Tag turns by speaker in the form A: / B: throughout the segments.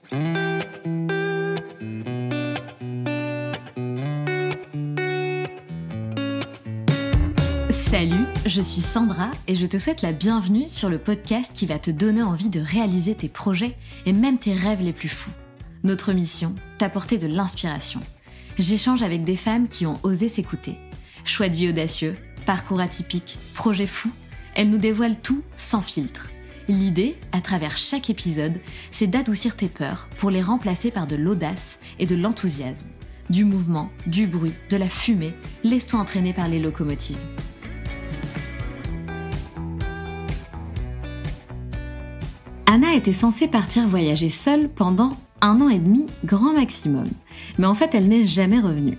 A: Salut, je suis Sandra et je te souhaite la bienvenue sur le podcast qui va te donner envie de réaliser tes projets et même tes rêves les plus fous. Notre mission, t'apporter de l'inspiration. J'échange avec des femmes qui ont osé s'écouter. Choix de vie audacieux, parcours atypique, projets fous, elles nous dévoilent tout sans filtre. L'idée, à travers chaque épisode, c'est d'adoucir tes peurs pour les remplacer par de l'audace et de l'enthousiasme. Du mouvement, du bruit, de la fumée, laisse-toi entraîner par les locomotives. Anna était censée partir voyager seule pendant 1 an et demi, grand maximum. Mais en fait, elle n'est jamais revenue.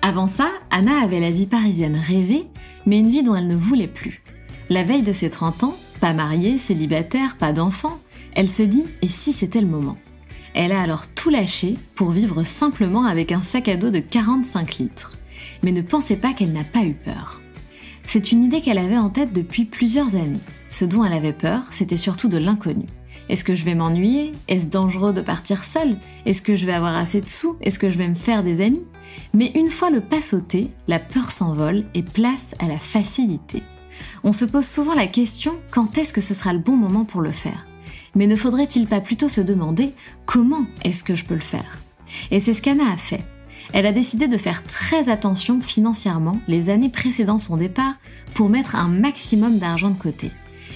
A: Avant ça, Anna avait la vie parisienne rêvée, mais une vie dont elle ne voulait plus. La veille de ses 30 ans, pas mariée, célibataire, pas d'enfant, elle se dit « et si c'était le moment ?» Elle a alors tout lâché pour vivre simplement avec un sac à dos de 45 litres. Mais ne pensez pas qu'elle n'a pas eu peur. C'est une idée qu'elle avait en tête depuis plusieurs années. Ce dont elle avait peur, c'était surtout de l'inconnu. Est-ce que je vais m'ennuyer ? Est-ce dangereux de partir seule ? Est-ce que je vais avoir assez de sous ? Est-ce que je vais me faire des amis ? Mais une fois le pas sauté, la peur s'envole et place à la facilité. On se pose souvent la question, quand est-ce que ce sera le bon moment pour le faire ? Mais ne faudrait-il pas plutôt se demander, comment est-ce que je peux le faire ? Et c'est ce qu'Anna a fait. Elle a décidé de faire très attention financièrement les années précédant son départ pour mettre un maximum d'argent de côté.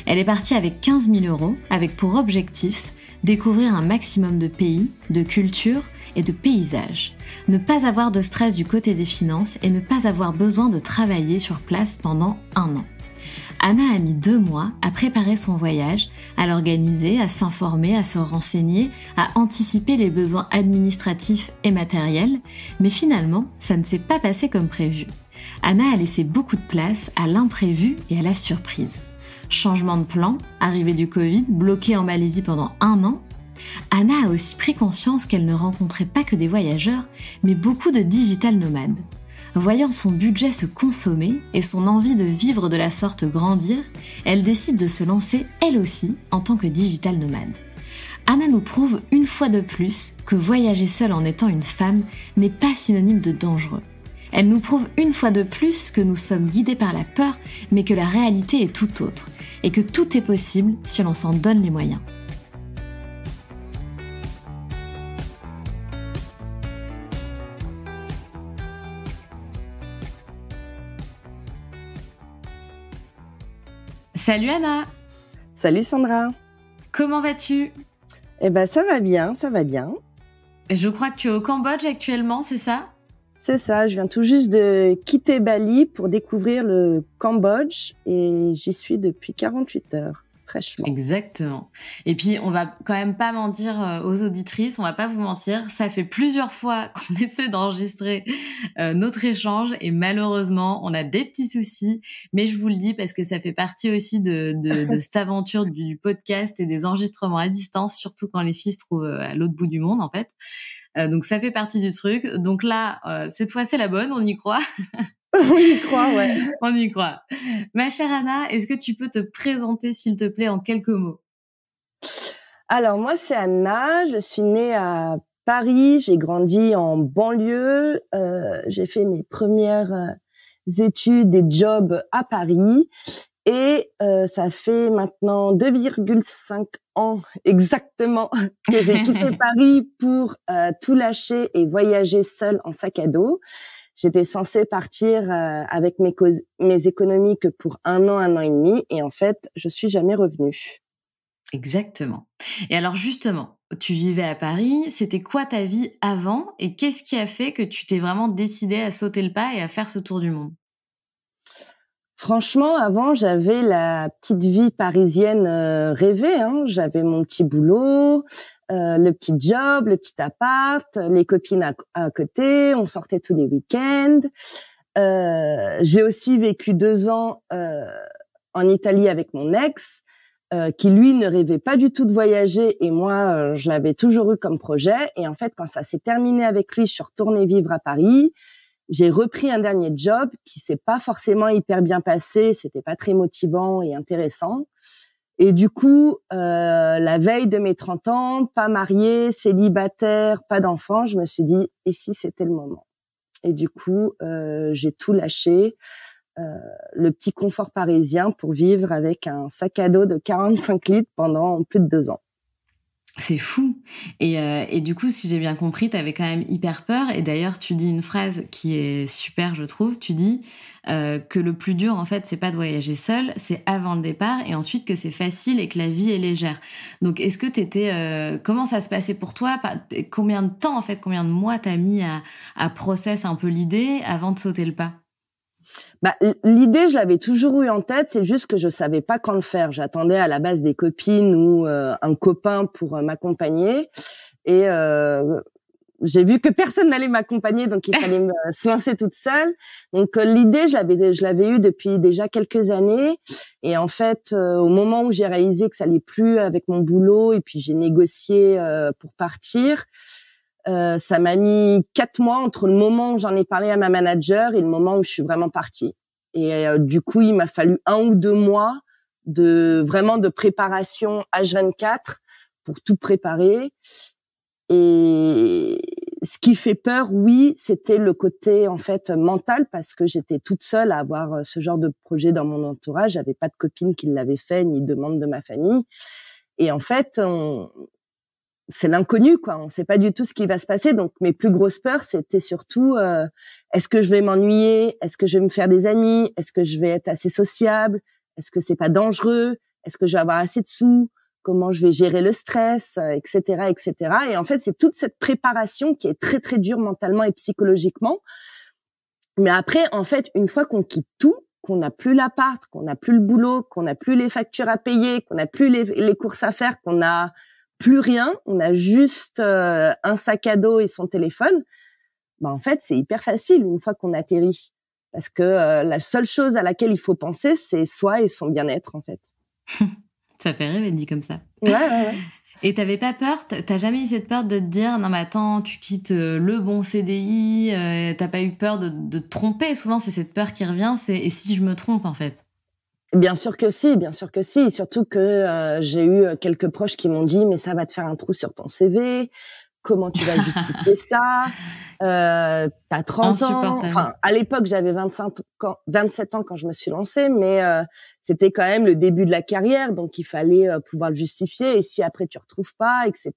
A: Elle est partie avec 15 000 €, avec pour objectif découvrir un maximum de pays, de cultures et de paysages. Ne pas avoir de stress du côté des finances et ne pas avoir besoin de travailler sur place pendant 1 an. Anna a mis 2 mois à préparer son voyage, à l'organiser, à s'informer, à se renseigner, à anticiper les besoins administratifs et matériels, mais finalement, ça ne s'est pas passé comme prévu. Anna a laissé beaucoup de place à l'imprévu et à la surprise. Changement de plan, arrivée du Covid, bloquée en Malaisie pendant 1 an, Anna a aussi pris conscience qu'elle ne rencontrait pas que des voyageurs, mais beaucoup de digital nomades. Voyant son budget se consommer et son envie de vivre de la sorte grandir, elle décide de se lancer elle aussi en tant que digital nomade. Anna nous prouve une fois de plus que voyager seule en étant une femme n'est pas synonyme de dangereux. Elle nous prouve une fois de plus que nous sommes guidés par la peur, mais que la réalité est tout autre, et que tout est possible si l'on s'en donne les moyens. Salut Anna!
B: Salut Sandra!
A: Comment vas-tu?
B: Eh ben ça va bien, ça va bien.
A: Je crois que tu es au Cambodge actuellement, c'est ça?
B: C'est ça, je viens tout juste de quitter Bali pour découvrir le Cambodge et j'y suis depuis 48 heures, fraîchement.
A: Exactement. Et puis, on va quand même pas mentir aux auditrices, on va pas vous mentir, ça fait plusieurs fois qu'on essaie d'enregistrer notre échange et malheureusement, on a des petits soucis, mais je vous le dis parce que ça fait partie aussi de cette aventure du podcast et des enregistrements à distance, surtout quand les filles se trouvent à l'autre bout du monde, en fait. Donc ça fait partie du truc. Donc là, cette fois c'est la bonne, on y croit.
B: On y croit, ouais.
A: On y croit. Ma chère Anna, est-ce que tu peux te présenter s'il te plaît en quelques mots?
B: Alors moi c'est Anna, je suis née à Paris, j'ai grandi en banlieue, j'ai fait mes premières études et jobs à Paris. Et ça fait maintenant 2,5 ans exactement que j'ai quitté Paris pour tout lâcher et voyager seule en sac à dos. J'étais censée partir avec mes économies que pour 1 an et demi, et en fait, je suis jamais revenue.
A: Exactement. Et alors justement, tu vivais à Paris, c'était quoi ta vie avant et qu'est-ce qui a fait que tu t'es vraiment décidée à sauter le pas et à faire ce tour du monde?
B: Franchement, avant, j'avais la petite vie parisienne rêvée, hein. J'avais mon petit boulot, le petit job, le petit appart, les copines à côté, on sortait tous les week-ends. J'ai aussi vécu 2 ans en Italie avec mon ex, qui lui ne rêvait pas du tout de voyager et moi, je l'avais toujours eu comme projet. Et en fait, quand ça s'est terminé avec lui, je suis retournée vivre à Paris. J'ai repris un dernier job qui s'est pas forcément hyper bien passé, c'était pas très motivant et intéressant. Et du coup, la veille de mes 30 ans, pas mariée, célibataire, pas d'enfant, je me suis dit, et si c'était le moment? Et du coup, j'ai tout lâché, le petit confort parisien pour vivre avec un sac à dos de 45 litres pendant plus de 2 ans.
A: C'est fou. Et du coup, si j'ai bien compris, tu avais quand même hyper peur. Et d'ailleurs, tu dis une phrase qui est super, je trouve. Tu dis que le plus dur, en fait, c'est pas de voyager seul, c'est avant le départ, et ensuite que c'est facile et que la vie est légère. Donc, est-ce que comment ça se passait pour toi? Combien de temps, en fait, combien de mois t'as mis à process un peu l'idée avant de sauter le pas?
B: Bah, l'idée, je l'avais toujours eu en tête, c'est juste que je savais pas quand le faire. J'attendais à la base des copines ou un copain pour m'accompagner, et j'ai vu que personne n'allait m'accompagner, donc il fallait se lancer toute seule. Donc l'idée, je l'avais eue depuis déjà quelques années, et en fait, au moment où j'ai réalisé que ça allait plus avec mon boulot, et puis j'ai négocié pour partir. Ça m'a mis 4 mois entre le moment où j'en ai parlé à ma manager et le moment où je suis vraiment partie. Et du coup, il m'a fallu 1 ou 2 mois de préparation H24 pour tout préparer. Et ce qui fait peur, oui, c'était le côté en fait mental, parce que j'étais toute seule à avoir ce genre de projet dans mon entourage. J'avais pas de copine qui l'avait fait, ni de membres de ma famille. Et en fait, c'est l'inconnu, quoi. On sait pas du tout ce qui va se passer. Donc, mes plus grosses peurs, c'était surtout, est-ce que je vais m'ennuyer? Est-ce que je vais me faire des amis? Est-ce que je vais être assez sociable? Est-ce que c'est pas dangereux? Est-ce que je vais avoir assez de sous? Comment je vais gérer le stress, etc., etc. Et en fait, c'est toute cette préparation qui est très, très dure mentalement et psychologiquement. Mais après, en fait, une fois qu'on quitte tout, qu'on n'a plus l'appart, qu'on n'a plus le boulot, qu'on n'a plus les factures à payer, qu'on n'a plus les courses à faire, qu'on n'a plus rien, on a juste un sac à dos et son téléphone, bah en fait, c'est hyper facile une fois qu'on atterrit. Parce que la seule chose à laquelle il faut penser, c'est soi et son bien-être, en fait.
A: Ça fait rêver dit comme ça.
B: Ouais.
A: Et t'avais pas peur? T'as jamais eu cette peur de te dire, non mais attends, tu quittes le bon CDI, t'as pas eu peur de te tromper? Souvent, c'est cette peur qui revient, c'est et si je me trompe, en fait?
B: Bien sûr que si, bien sûr que si. Surtout que j'ai eu quelques proches qui m'ont dit, mais ça va te faire un trou sur ton CV. Comment tu vas justifier ça? T'as 30 ans. Enfin, à l'époque, j'avais 27 ans quand je me suis lancée, mais c'était quand même le début de la carrière, donc il fallait pouvoir le justifier. Et si après tu retrouves pas, etc.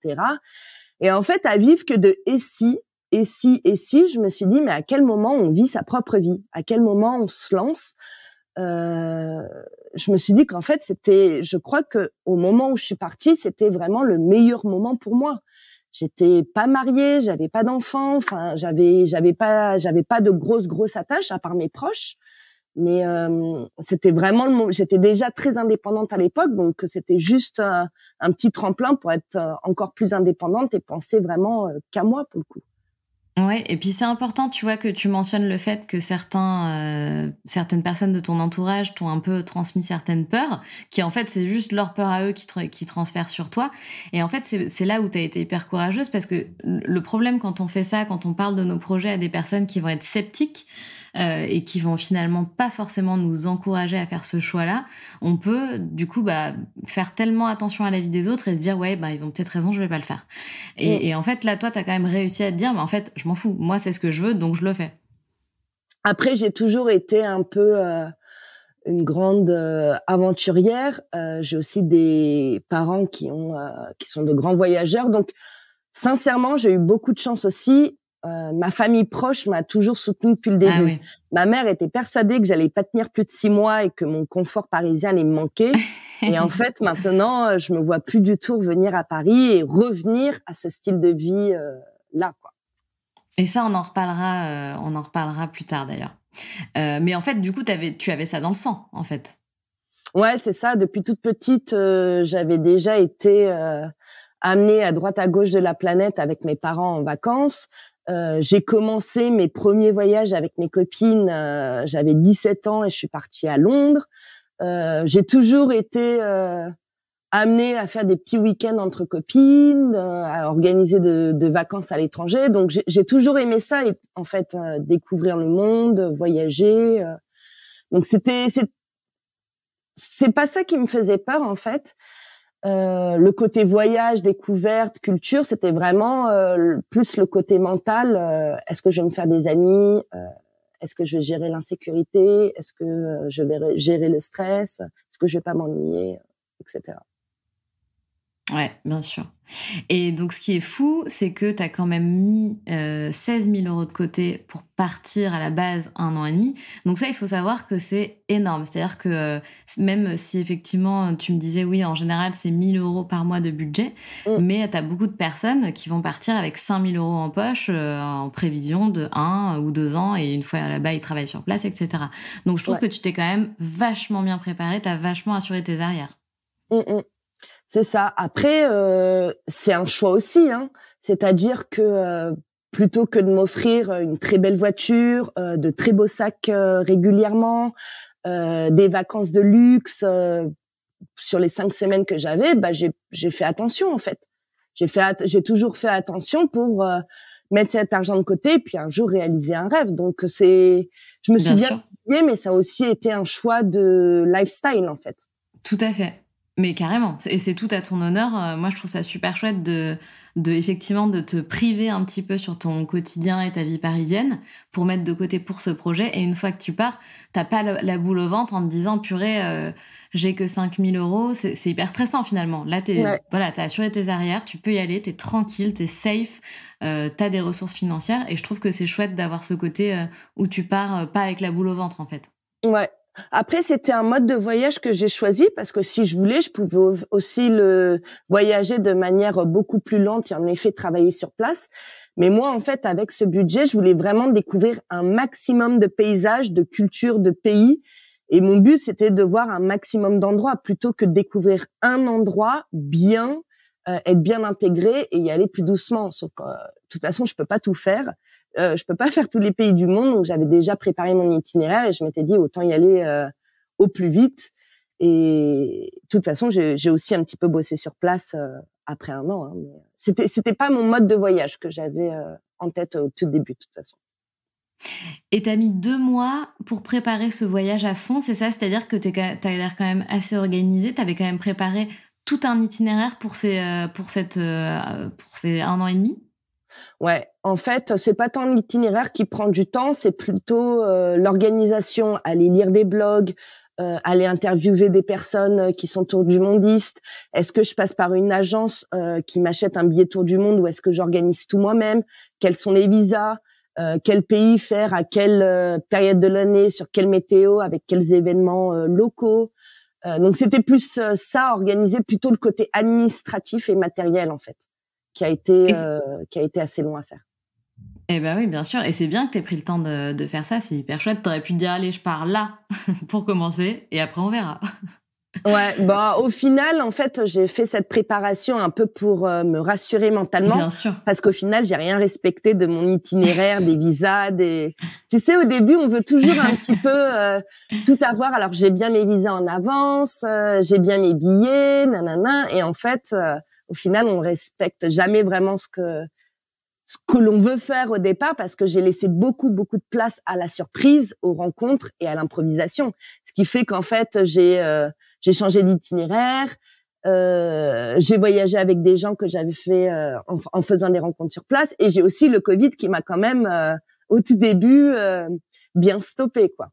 B: Et en fait, à vivre que de et si, je me suis dit, mais à quel moment on vit sa propre vie? À quel moment on se lance? Je me suis dit qu'en fait, je crois que au moment où je suis partie, c'était vraiment le meilleur moment pour moi. J'étais pas mariée, j'avais pas d'enfants, enfin, j'avais pas de grosses attaches à part mes proches. Mais c'était vraiment j'étais déjà très indépendante à l'époque, donc c'était juste un petit tremplin pour être encore plus indépendante et penser vraiment qu'à moi pour le coup.
A: Ouais, et puis c'est important, tu vois, que tu mentionnes le fait que certaines personnes de ton entourage t'ont un peu transmis certaines peurs, qui en fait c'est juste leur peur à eux qui transfèrent sur toi. Et en fait c'est là où t'as été hyper courageuse, parce que le problème quand on fait ça, quand on parle de nos projets à des personnes qui vont être sceptiques, et qui vont finalement pas forcément nous encourager à faire ce choix-là, on peut du coup faire tellement attention à la vie des autres et se dire ouais ils ont peut-être raison, je vais pas le faire. Et en fait là toi t'as quand même réussi à te dire mais en fait je m'en fous, moi c'est ce que je veux donc je le fais.
B: Après j'ai toujours été un peu une grande aventurière. J'ai aussi des parents qui sont de grands voyageurs, donc sincèrement j'ai eu beaucoup de chance aussi. Ma famille proche m'a toujours soutenue depuis le début.
A: Ah oui.
B: Ma mère était persuadée que j'allais pas tenir plus de 6 mois et que mon confort parisien allait me manquer. Et en fait, maintenant, je me vois plus du tout revenir à Paris et revenir à ce style de vie là, quoi.
A: Et ça, on en reparlera plus tard d'ailleurs. Mais en fait, du coup, tu avais ça dans le sang, en fait.
B: Ouais, c'est ça. Depuis toute petite, j'avais déjà été amenée à droite à gauche de la planète avec mes parents en vacances. J'ai commencé mes premiers voyages avec mes copines, j'avais 17 ans et je suis partie à Londres. J'ai toujours été amenée à faire des petits week-ends entre copines, à organiser de vacances à l'étranger. Donc j'ai toujours aimé ça, et en fait découvrir le monde, voyager. Donc c'est pas ça qui me faisait peur en fait. Le côté voyage, découverte, culture, c'était vraiment plus le côté mental. Est-ce que je vais me faire des amis? Est-ce que je vais gérer l'insécurité? Est-ce que je vais gérer le stress? Est-ce que je vais pas m'ennuyer, etc.
A: Ouais, bien sûr. Et donc, ce qui est fou, c'est que tu as quand même mis 16 000 € de côté pour partir à la base 1 an et demi. Donc ça, il faut savoir que c'est énorme. C'est-à-dire que même si effectivement, tu me disais, oui, en général, c'est 1 000 € par mois de budget, mais tu as beaucoup de personnes qui vont partir avec 5 000 € en poche en prévision de 1 ou 2 ans et une fois là-bas, ils travaillent sur place, etc. Donc, je trouve que tu t'es quand même vachement bien préparé, tu as vachement assuré tes arrières.
B: C'est ça. Après, c'est un choix aussi, hein. C'est-à-dire que plutôt que de m'offrir une très belle voiture, de très beaux sacs régulièrement, des vacances de luxe sur les 5 semaines que j'avais, bah j'ai fait attention en fait. J'ai toujours fait attention pour mettre cet argent de côté et puis un jour réaliser un rêve. Donc je me suis bien habillée, mais ça a aussi été un choix de lifestyle en fait.
A: Tout à fait. Mais carrément, et c'est tout à ton honneur. Moi, je trouve ça super chouette effectivement de te priver un petit peu sur ton quotidien et ta vie parisienne pour mettre de côté pour ce projet. Et une fois que tu pars, t'as pas la boule au ventre en te disant purée, j'ai que 5 000 €. C'est hyper stressant finalement. Là, t'as assuré tes arrières, tu peux y aller, t'es tranquille, t'es safe, t'as des ressources financières. Et je trouve que c'est chouette d'avoir ce côté où tu pars pas avec la boule au ventre en fait.
B: Ouais. Après, c'était un mode de voyage que j'ai choisi parce que si je voulais, je pouvais aussi le voyager de manière beaucoup plus lente et en effet travailler sur place. Mais moi, en fait, avec ce budget, je voulais vraiment découvrir un maximum de paysages, de cultures, de pays. Et mon but, c'était de voir un maximum d'endroits plutôt que de découvrir un endroit bien, être bien intégré et y aller plus doucement. Sauf que, de toute façon, je peux pas tout faire. Je peux pas faire tous les pays du monde, donc j'avais déjà préparé mon itinéraire et je m'étais dit autant y aller au plus vite. Et de toute façon, j'ai aussi un petit peu bossé sur place après 1 an. Hein, mais c'était pas mon mode de voyage que j'avais en tête au tout début de toute façon.
A: Et t'as mis 2 mois pour préparer ce voyage à fond, c'est ça? C'est-à-dire que t'as l'air quand même assez organisée, t'avais quand même préparé tout un itinéraire pour ces 1 an et demi?
B: Ouais, en fait, c'est pas tant l'itinéraire qui prend du temps, c'est plutôt l'organisation, aller lire des blogs, aller interviewer des personnes qui sont tour du mondiste. Est-ce que je passe par une agence qui m'achète un billet tour du monde ou est-ce que j'organise tout moi-même? Quels sont les visas? Quel pays faire? À quelle période de l'année? Sur quelle météo? Avec quels événements locaux? Donc c'était plus ça, organiser plutôt le côté administratif et matériel en fait, qui a été assez long à faire.
A: Eh ben oui, bien sûr. Et c'est bien que t'aies pris le temps de faire ça. C'est hyper chouette. T'aurais pu te dire, allez, je pars là pour commencer et après on verra.
B: Ouais, bah au final, en fait, j'ai fait cette préparation un peu pour me rassurer mentalement.
A: Bien sûr.
B: Parce qu'au final, j'ai rien respecté de mon itinéraire, des visas, Tu sais, au début, on veut toujours un petit peu tout avoir. Alors, j'ai bien mes visas en avance, j'ai bien mes billets, nanana. Et en fait, au final, on respecte jamais vraiment ce que l'on veut faire au départ parce que j'ai laissé beaucoup de place à la surprise, aux rencontres et à l'improvisation. Ce qui fait qu'en fait, j'ai changé d'itinéraire, j'ai voyagé avec des gens que j'avais fait en faisant des rencontres sur place et j'ai aussi le Covid qui m'a quand même au tout début bien stoppé quoi.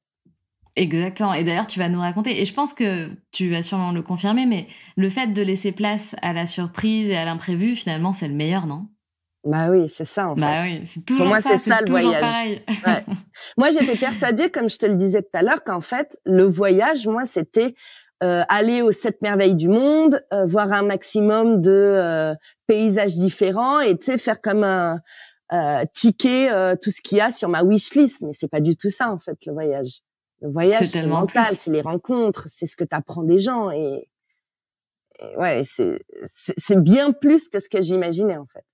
A: Exactement. Et d'ailleurs, tu vas nous raconter, et je pense que tu vas sûrement le confirmer, mais le fait de laisser place à la surprise et à l'imprévu, finalement, c'est le meilleur, non?
B: Bah oui, c'est ça en fait.
A: Bah oui, c'est toujours
B: pour moi,
A: ça,
B: c'est ça le
A: toujours
B: voyage.
A: Pareil.
B: Ouais. Moi, j'étais persuadée, comme je te le disais tout à l'heure, qu'en fait, le voyage, moi, c'était aller aux 7 merveilles du monde, voir un maximum de paysages différents et tu sais faire comme un ticker tout ce qu'il y a sur ma wish list. Mais c'est pas du tout ça en fait le voyage. Le voyage, c'est mental, c'est les rencontres, c'est ce que t'apprends des gens et ouais, c'est bien plus que ce que j'imaginais en fait.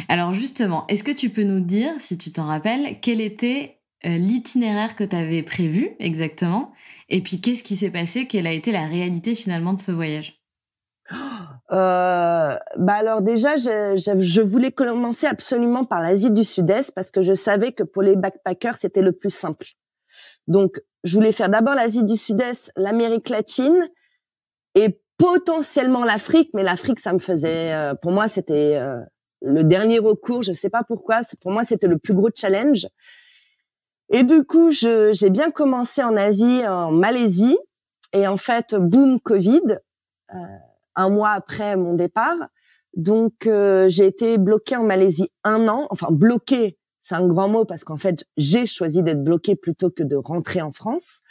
A: Alors justement, est-ce que tu peux nous dire, si tu t'en rappelles, quel était l'itinéraire que tu avais prévu exactement? Et puis qu'est-ce qui s'est passé? Quelle a été la réalité finalement de ce voyage?
B: Bah alors déjà, je voulais commencer absolument par l'Asie du Sud-Est parce que je savais que pour les backpackers, c'était le plus simple. Donc, je voulais faire d'abord l'Asie du Sud-Est, l'Amérique latine et potentiellement l'Afrique. Mais l'Afrique, ça me faisait, pour moi, c'était le dernier recours. Je sais pas pourquoi. Pour moi, c'était le plus gros challenge. Et du coup, j'ai bien commencé en Asie, en Malaisie. Et en fait, boum, Covid, un mois après mon départ. Donc, j'ai été bloquée en Malaisie 1 an. Enfin, bloquée, c'est un grand mot parce qu'en fait, j'ai choisi d'être bloquée plutôt que de rentrer en France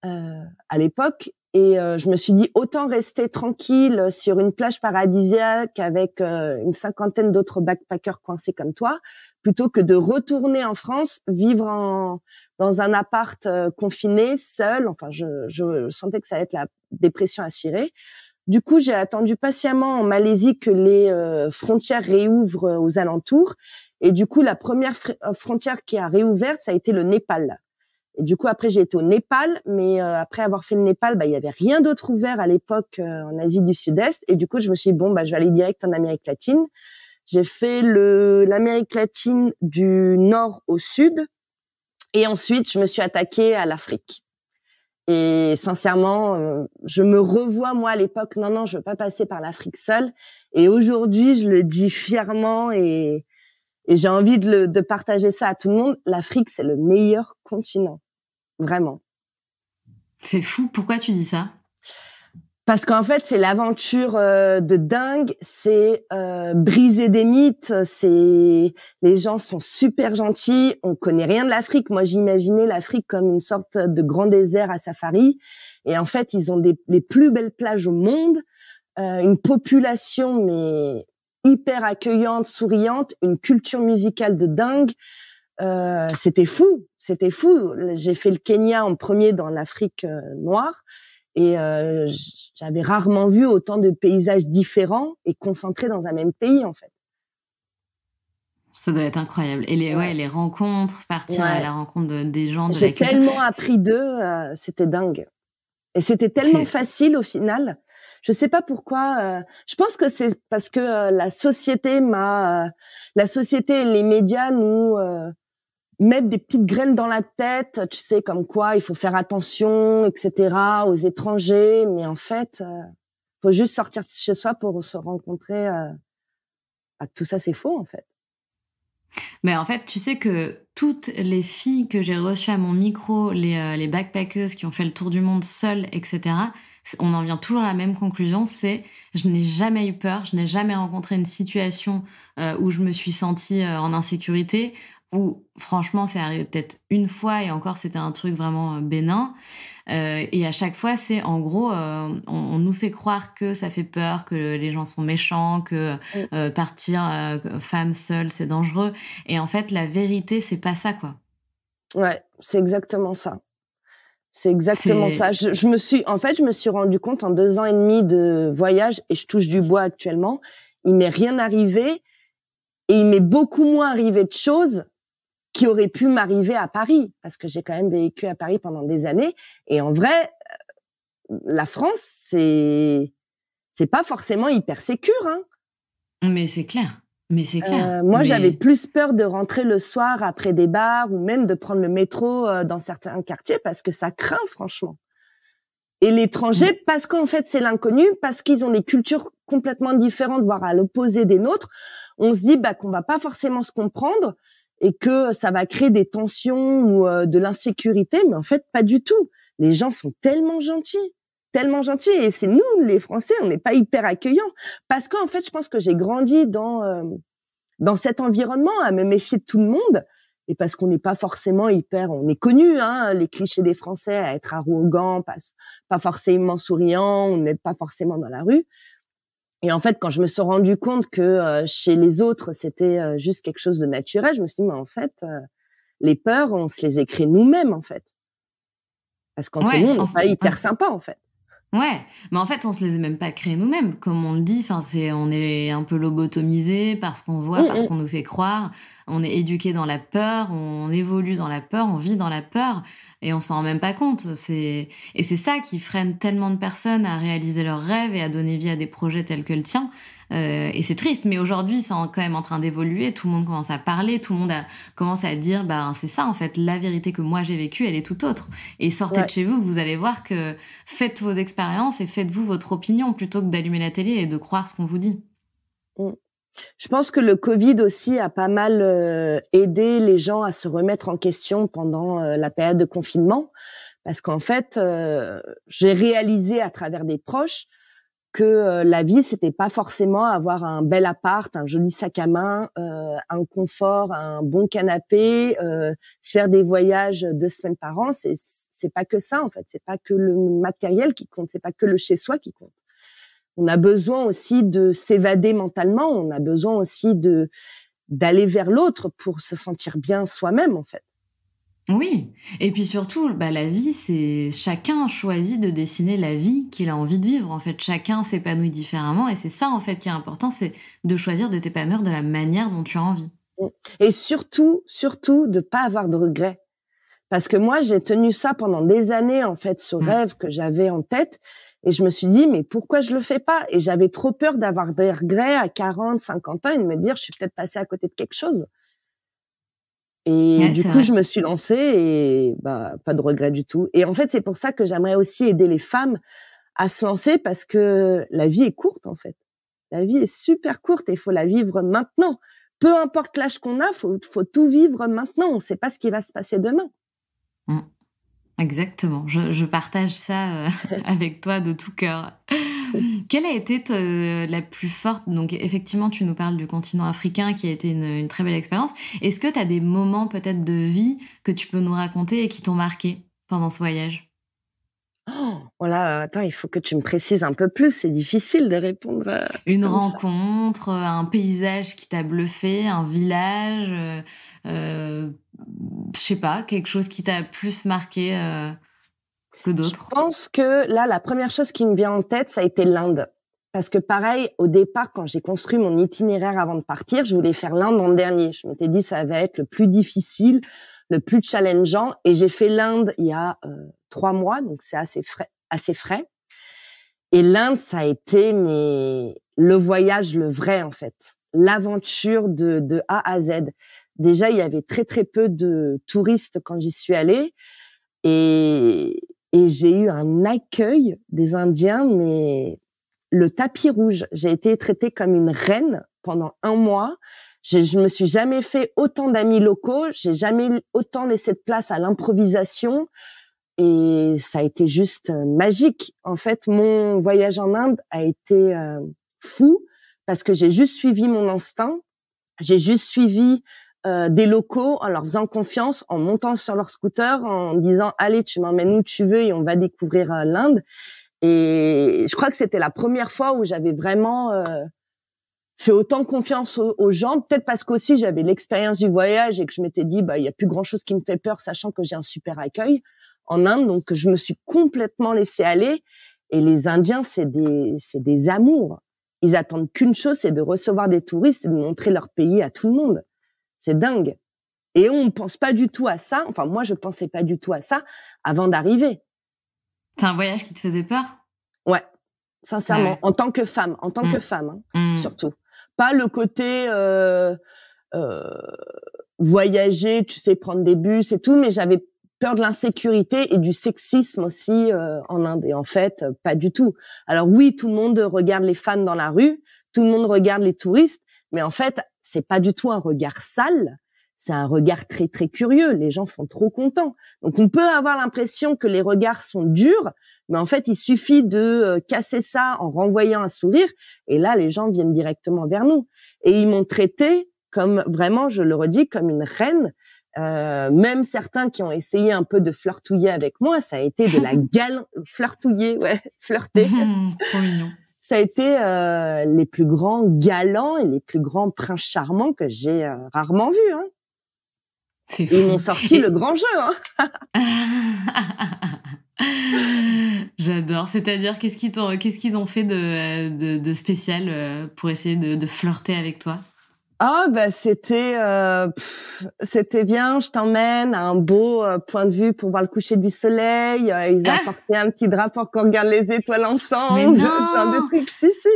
B: à l'époque. Et je me suis dit, autant rester tranquille sur une plage paradisiaque avec une 50aine d'autres backpackers coincés comme toi, plutôt que de retourner en France, vivre dans un appart confiné, seul. Enfin, je sentais que ça allait être la dépression assurée. Du coup, j'ai attendu patiemment en Malaisie que les frontières réouvrent aux alentours. Et du coup, la première frontière qui a réouvert, ça a été le Népal. Et du coup, après, j'ai été au Népal, mais après avoir fait le Népal, il y avait rien d'autre ouvert à l'époque en Asie du Sud-Est. Et du coup, je me suis dit, bon, je vais aller direct en Amérique latine. J'ai fait l'Amérique latine du nord au sud. Et ensuite, je me suis attaquée à l'Afrique. Et sincèrement, je me revois, moi, à l'époque, non, je veux pas passer par l'Afrique seule. Et aujourd'hui, je le dis fièrement et j'ai envie de partager ça à tout le monde. L'Afrique, c'est le meilleur continent. Vraiment.
A: C'est fou. Pourquoi tu dis ça?
B: Parce qu'en fait, c'est l'aventure de dingue, c'est briser des mythes, les gens sont super gentils, on connaît rien de l'Afrique. Moi, j'imaginais l'Afrique comme une sorte de grand désert à safari, et en fait, ils ont les plus belles plages au monde, une population mais hyper accueillante, souriante, une culture musicale de dingue. C'était fou. J'ai fait le Kenya en premier dans l'Afrique noire. Et j'avais rarement vu autant de paysages différents et concentrés dans un même pays, en fait.
A: Ça doit être incroyable. Et les rencontres, partir à la rencontre des gens, de la culture.
B: J'ai tellement appris d'eux, c'était dingue. Et c'était tellement facile au final. Je sais pas pourquoi. Je pense que c'est parce que la société et les médias nous mettre des petites graines dans la tête, tu sais, comme quoi il faut faire attention, etc., aux étrangers. Mais en fait, faut juste sortir de chez soi pour se rencontrer. Tout ça, c'est faux, en fait.
A: Mais en fait, tu sais que toutes les filles que j'ai reçues à mon micro, les backpackeuses qui ont fait le tour du monde seules, etc., on en vient toujours à la même conclusion, c'est je n'ai jamais eu peur, je n'ai jamais rencontré une situation où je me suis sentie en insécurité, où franchement c'est arrivé peut-être une fois et encore c'était un truc vraiment bénin. Et à chaque fois c'est en gros on nous fait croire que ça fait peur, que les gens sont méchants, que partir femme seule c'est dangereux. Et en fait la vérité c'est pas ça quoi.
B: Ouais, c'est exactement ça. C'est exactement ça. Je me suis rendu compte en 2 ans et demi de voyage, et je touche du bois actuellement, il m'est rien arrivé, et il m'est beaucoup moins arrivé de choses qui auraient pu m'arriver à Paris, parce que j'ai quand même vécu à Paris pendant des années. Et en vrai, la France, c'est pas forcément hyper sécure, hein.
A: Mais c'est clair.
B: Moi, j'avais plus peur de rentrer le soir après des bars ou même de prendre le métro dans certains quartiers parce que ça craint, franchement. Et l'étranger, parce qu'en fait, c'est l'inconnu, parce qu'ils ont des cultures complètement différentes, voire à l'opposé des nôtres, on se dit qu'on va pas forcément se comprendre et que ça va créer des tensions ou de l'insécurité, mais en fait, pas du tout. Les gens sont tellement gentils. Et c'est nous, les Français, on n'est pas hyper accueillants. Parce qu'en fait, je pense que j'ai grandi dans cet environnement à me méfier de tout le monde. Et parce qu'on n'est pas forcément on est connus, hein, les clichés des Français à être arrogants, pas forcément souriants, on n'est pas forcément dans la rue. Et en fait, quand je me suis rendu compte que chez les autres, c'était juste quelque chose de naturel, je me suis dit, mais en fait, les peurs, on se les écrit nous-mêmes, en fait. Parce qu'entre nous, on n'est pas hyper sympa, en fait.
A: Ouais, mais en fait, on se les a même pas créés nous-mêmes, comme on le dit. Enfin, on est un peu lobotomisé parce qu'on voit, parce qu'on nous fait croire. On est éduqué dans la peur, on évolue dans la peur, on vit dans la peur, et on s'en rend même pas compte. Et c'est ça qui freine tellement de personnes à réaliser leurs rêves et à donner vie à des projets tels que le tien. Et c'est triste, mais aujourd'hui, c'est quand même en train d'évoluer. Tout le monde commence à parler, tout le monde commence à dire, c'est ça, en fait, la vérité que moi j'ai vécue, elle est tout autre. Et sortez de chez vous, vous allez voir que faites vos expériences et faites-vous votre opinion plutôt que d'allumer la télé et de croire ce qu'on vous dit.
B: Je pense que le Covid aussi a pas mal aidé les gens à se remettre en question pendant la période de confinement, parce qu'en fait, j'ai réalisé à travers des proches que la vie, c'était pas forcément avoir un bel appart, un joli sac à main, un confort, un bon canapé, se faire des voyages 2 semaines par an. C'est pas que ça, en fait. C'est pas que le matériel qui compte, c'est pas que le chez-soi qui compte. On a besoin aussi de s'évader mentalement. On a besoin aussi d'aller vers l'autre pour se sentir bien soi-même, en fait.
A: Oui, et puis surtout, la vie, c'est chacun choisit de dessiner la vie qu'il a envie de vivre. En fait, chacun s'épanouit différemment, et c'est ça en fait qui est important, c'est de choisir de t'épanouir de la manière dont tu as envie.
B: Et surtout, de pas avoir de regrets, parce que moi, j'ai tenu ça pendant des années en fait, ce rêve que j'avais en tête, et je me suis dit mais pourquoi je le fais pas? Et j'avais trop peur d'avoir des regrets à 40, 50 ans et de me dire je suis peut-être passée à côté de quelque chose. Et du coup, je me suis lancée et pas de regret du tout. Et en fait, c'est pour ça que j'aimerais aussi aider les femmes à se lancer, parce que la vie est courte, en fait. La vie est super courte et il faut la vivre maintenant. Peu importe l'âge qu'on a, faut tout vivre maintenant. On ne sait pas ce qui va se passer demain.
A: Exactement. Je partage ça avec toi de tout cœur. Quelle a été la plus forte? Donc, effectivement, tu nous parles du continent africain qui a été une très belle expérience. Est-ce que tu as des moments peut-être de vie que tu peux nous raconter et qui t'ont marqué pendant ce voyage?
B: Voilà, attends, il faut que tu me précises un peu plus. C'est difficile de répondre.
A: Une rencontre, un paysage qui t'a bluffé, un village, je sais pas, quelque chose qui t'a plus marqué que d'autres?
B: Je pense que là, la première chose qui me vient en tête, ça a été l'Inde. Parce que pareil, au départ, quand j'ai construit mon itinéraire avant de partir, je voulais faire l'Inde en dernier. Je m'étais dit, ça va être le plus difficile, le plus challengeant. Et j'ai fait l'Inde il y a 3 mois, donc c'est assez frais. Et l'Inde, ça a été le voyage, le vrai, en fait. L'aventure de A à Z. Déjà, il y avait très, très peu de touristes quand j'y suis allée. Et j'ai eu un accueil des Indiens, mais le tapis rouge. J'ai été traitée comme une reine pendant 1 mois. Je me suis jamais fait autant d'amis locaux. J'ai jamais autant laissé de place à l'improvisation. Et ça a été juste magique. En fait, mon voyage en Inde a été fou, parce que j'ai juste suivi mon instinct. J'ai juste suivi des locaux en leur faisant confiance, en montant sur leur scooter, en disant allez, tu m'emmènes où tu veux et on va découvrir l'Inde. Et je crois que c'était la première fois où j'avais vraiment fait autant confiance aux gens, peut-être parce qu'aussi j'avais l'expérience du voyage et que je m'étais dit il y a plus grand chose qui me fait peur, sachant que j'ai un super accueil en Inde. Donc je me suis complètement laissée aller. Et les Indiens, c'est des amours. Ils attendent qu'une chose, c'est de recevoir des touristes et de montrer leur pays à tout le monde. C'est dingue. Et on ne pense pas du tout à ça. Enfin, moi, je pensais pas du tout à ça avant d'arriver.
A: C'est un voyage qui te faisait peur?
B: Ouais, sincèrement. Ouais. En tant que femme, surtout. Pas le côté voyager, tu sais, prendre des bus et tout, mais j'avais peur de l'insécurité et du sexisme aussi en Inde. Et en fait, pas du tout. Alors oui, tout le monde regarde les femmes dans la rue, tout le monde regarde les touristes, mais en fait, c'est pas du tout un regard sale, c'est un regard très très curieux. Les gens sont trop contents. Donc on peut avoir l'impression que les regards sont durs, mais en fait, il suffit de casser ça en renvoyant un sourire, et là, les gens viennent directement vers nous. Et ils m'ont traité comme, vraiment, je le redis, comme une reine. Même certains qui ont essayé un peu de flirtouiller avec moi, ça a été de la flirtouiller, flirter.
A: Trop mignon.
B: Ça a été les plus grands galants et les plus grands princes charmants que j'ai rarement vus. Hein.
A: C'est fou.
B: Ils m'ont sorti le grand jeu. Hein.
A: J'adore. C'est-à-dire, qu'est-ce qu'ils ont fait de spécial pour essayer de flirter avec toi?
B: Ah bah c'était bien. Je t'emmène à un beau point de vue pour voir le coucher du soleil. Ils
A: Ah,
B: apportaient un petit drap pour qu'on regarde les étoiles
A: mais
B: ensemble. Genre de
A: non!
B: trucs. Si si.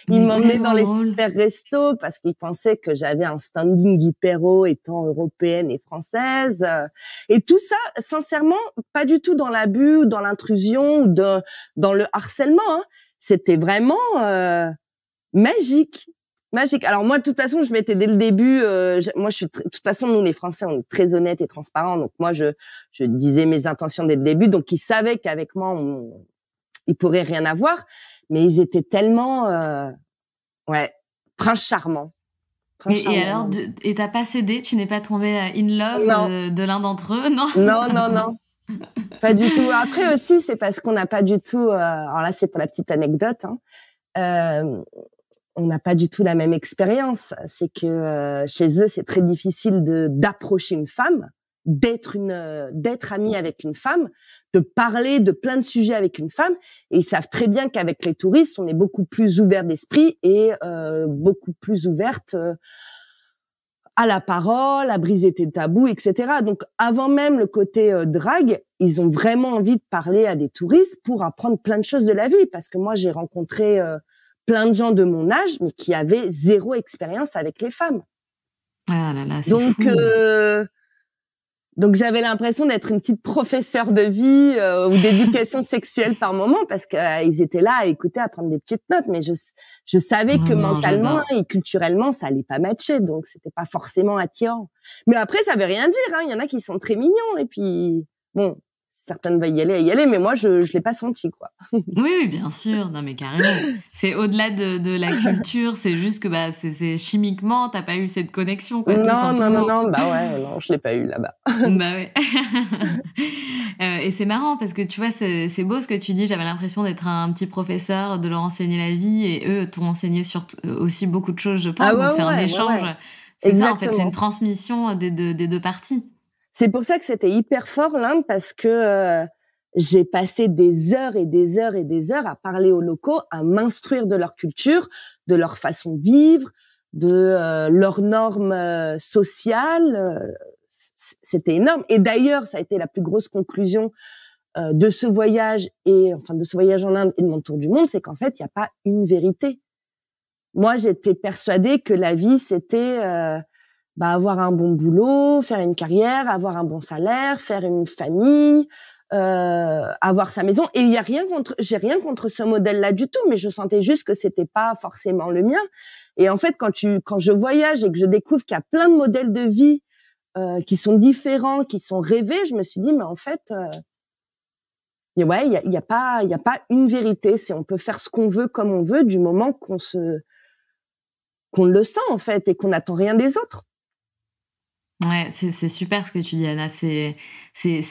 B: Ils
A: Mais
B: m'emmenaient dans
A: tellement
B: les
A: drôle.
B: super restos parce qu'ils pensaient que j'avais un standing hyper haut étant européenne et française. Et tout ça, sincèrement, pas du tout dans l'abus ou dans l'intrusion ou dans le harcèlement. Hein. C'était vraiment magique. Magique. Alors moi, de toute façon, je m'étais dès le début. Moi, de toute façon, nous les Français, on est très honnêtes et transparents. Donc moi, je disais mes intentions dès le début. Donc ils savaient qu'avec moi, ils pourraient rien avoir. Mais ils étaient tellement, ouais, prince charmant, prince
A: Et
B: charmant.
A: alors, et t'as pas cédé? Tu n'es pas tombée in love
B: Non,
A: de l'un d'entre eux, non?
B: non, non, non, pas du tout. Après aussi, c'est parce qu'on n'a pas du tout. Alors là, c'est pour la petite anecdote. Hein, on n'a pas du tout la même expérience. C'est que chez eux, c'est très difficile d'approcher une femme, d'être amie avec une femme, de parler de plein de sujets avec une femme. Et ils savent très bien qu'avec les touristes, on est beaucoup plus ouvert d'esprit et beaucoup plus ouverte à la parole, à briser tes tabous, etc. Donc, avant même le côté drague, ils ont vraiment envie de parler à des touristes pour apprendre plein de choses de la vie. Parce que moi, j'ai rencontré plein de gens de mon âge, mais qui avaient zéro expérience avec les femmes.
A: Ah là là, c'est
B: Donc,
A: fou.
B: Donc j'avais l'impression d'être une petite professeure de vie ou d'éducation sexuelle par moment parce qu'ils étaient là à écouter, à prendre des petites notes. Mais je savais que
A: Non,
B: mentalement
A: j'adore.
B: et culturellement, ça allait pas matcher. Donc c'était pas forcément attirant. Mais après, ça veut rien dire. Hein. Il y en a qui sont très mignons. Et puis, bon, certaines veulent y aller. Mais moi, je l'ai pas senti, quoi.
A: Oui, oui, bien sûr. Non, mais carrément. C'est au-delà de la culture. C'est juste que bah, c'est chimiquement, t'as pas eu cette connexion, quoi, tout
B: Non, non, non,
A: simplement.
B: non. Bah ouais, non, je l'ai pas eu là-bas.
A: Bah ouais. Et c'est marrant parce que tu vois, c'est beau ce que tu dis. J'avais l'impression d'être un petit professeur, de leur enseigner la vie et eux t'ont enseigné aussi beaucoup de choses, je
B: Ah
A: pense. Donc c'est un
B: ouais, ouais,
A: échange.
B: ouais.
A: C'est ça, en fait, c'est une
B: Exactement.
A: transmission des deux parties.
B: C'est pour ça que c'était hyper fort l'Inde parce que j'ai passé des heures et des heures et des heures à parler aux locaux, à m'instruire de leur culture, de leur façon de vivre, de leurs normes sociales. C'était énorme. Et d'ailleurs, ça a été la plus grosse conclusion de ce voyage de ce voyage en Inde et de mon tour du monde, c'est qu'en fait, il n'y a pas une vérité. Moi, j'étais persuadée que la vie, c'était avoir un bon boulot, faire une carrière, avoir un bon salaire, faire une famille, avoir sa maison. Et j'ai rien contre ce modèle-là du tout, mais je sentais juste que c'était pas forcément le mien. Et en fait, quand je voyage et que je découvre qu'il y a plein de modèles de vie qui sont différents, qui sont rêvés, je me suis dit, mais en fait, ouais, il y a pas une vérité. C'est on peut faire ce qu'on veut comme on veut du moment qu'on le sent en fait et qu'on n'attend rien des autres.
A: Ouais, c'est super ce que tu dis, Anna. C'est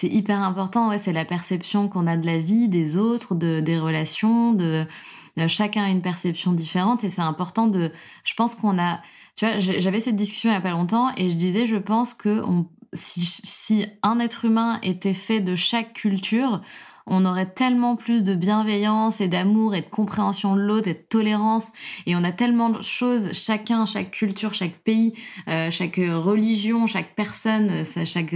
A: hyper important. Ouais, c'est la perception qu'on a de la vie, des autres, des relations, chacun a une perception différente et c'est important je pense tu vois, j'avais cette discussion il y a pas longtemps et je disais, je pense que si un être humain était fait de chaque culture, on aurait tellement plus de bienveillance et d'amour et de compréhension de l'autre et de tolérance. Et on a tellement de choses, chacun, chaque culture, chaque pays, chaque religion, chaque personne, chaque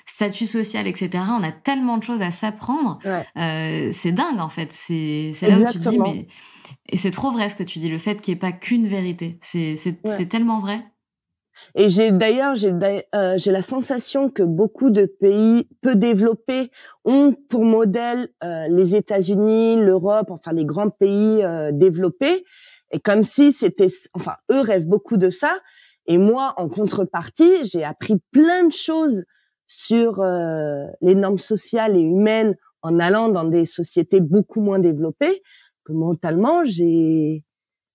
A: statut social, etc. On a tellement de choses à s'apprendre.
B: Ouais.
A: C'est dingue, en fait. C'est là où tu te dis,
B: Exactement.
A: mais... Et c'est trop vrai ce que tu dis, le fait qu'il n'y ait pas qu'une vérité.
B: Ouais.
A: C'est tellement vrai.
B: Et j'ai la sensation que beaucoup de pays peu développés ont pour modèle les États-Unis, l'Europe, enfin les grands pays développés, et comme si eux rêvent beaucoup de ça. Et moi, en contrepartie, j'ai appris plein de choses sur les normes sociales et humaines en allant dans des sociétés beaucoup moins développées. Que mentalement,